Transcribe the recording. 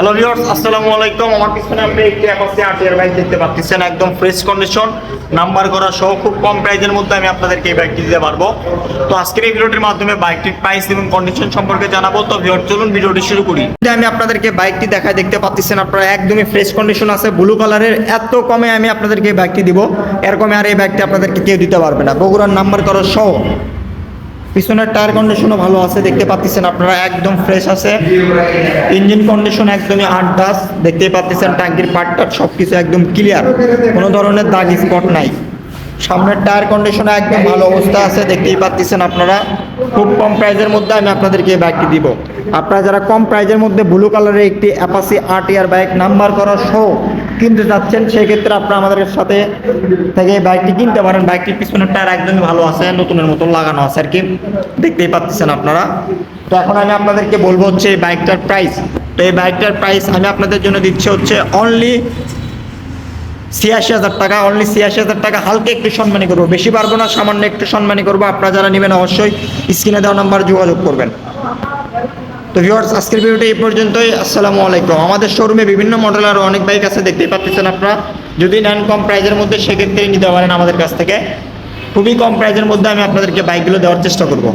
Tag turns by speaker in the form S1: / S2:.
S1: Hello viewers, আসসালামু আলাইকুম। আমার পিছনে আপনি একটি অ্যাপাচি আরটিআর বাইক দেখতে পাচ্ছেন, একদম ফ্রেশ কন্ডিশন, নাম্বার করা সহ খুব কম প্রাইসের মধ্যে আমি আপনাদেরকে এই বাইকটি দিতে পারবো। তো আজকের এই ভিডিওটির মাধ্যমে বাইকটির প্রাইস এবং কন্ডিশন সম্পর্কে জানাবো। তো ভিউয়ার্স, চলুন ভিডিওটি শুরু করি। আমি আপনাদেরকে বাইকটি দেখায় দেখতে পাচ্ছেন, আপনারা একদমই ফ্রেশ কন্ডিশন আছে, ব্লু কালারের। এত কমে আমি আপনাদেরকে এই বাইকটি দিব, এর কমে আর এই বাইকটি আপনাদেরকে কেউ দিতে পারবে না। বগুড়ার নাম্বার করা সহ পিছনের টায়ার কন্ডিশনও ভালো আছে, দেখতে পাচ্ছেন আপনারা, একদম ফ্রেশ আছে। ইঞ্জিন কন্ডিশন একদমই আন্টাস, দেখতেই পাচ্ছেন। ট্যাঙ্কির পার্টটা সবকিছু একদম ক্লিয়ার, কোনো ধরনের দাগ স্পট নাই। সামনের টায়ার কন্ডিশন একদম ভালো অবস্থা আছে, দেখতেই পাচ্ছেন আপনারা। খুব কম প্রাইজের মধ্যে আমি আপনাদেরকে এই বাইকটি দিব। আপনারা যারা কম প্রাইজের মধ্যে ব্লু কালারের একটি অ্যাপাচি আরটিআর বাইক নাম্বার করা সহ কিনতে যাচ্ছেন, সেক্ষেত্রে আপনারা আমাদের সাথে থেকে এই বাইকটি কিনতে পারেন। বাইকটির পিছনের টায়ার একদমই ভালো আছে, নতুনের মতন লাগানো আছে আর কি, দেখতেই পাচ্ছেন আপনারা। তো এখন আমি আপনাদেরকে বলবো হচ্ছে এই বাইকটার প্রাইস। তো এই বাইকটার প্রাইস আমি আপনাদের জন্য দিচ্ছি হচ্ছে অনলি ৮৬,০০০ টাকা। অনলি ৮৬,০০০ টাকা। হালকা একটু সম্মানী করবো, বেশি পারবো না, সামান্য একটু সম্মানী করবো। আপনারা যারা নেবেন অবশ্যই স্ক্রিনে দেওয়া নাম্বার যোগাযোগ করবেন। তো ভিউয়ার্স, আজকের ভিডিওটা এই পর্যন্তই। আসসালামু আলাইকুম। আমাদের শোরুমে বিভিন্ন মডেল আরও অনেক বাইক আছে, দেখতেই পাচ্ছেন আপনারা। যদি নেন কম প্রাইজের মধ্যে, সেক্ষেত্রে নিতে পারেন আমাদের কাছ থেকে। খুবই কম প্রাইজের মধ্যে আমি আপনাদেরকে বাইকগুলো দেওয়ার চেষ্টা করব।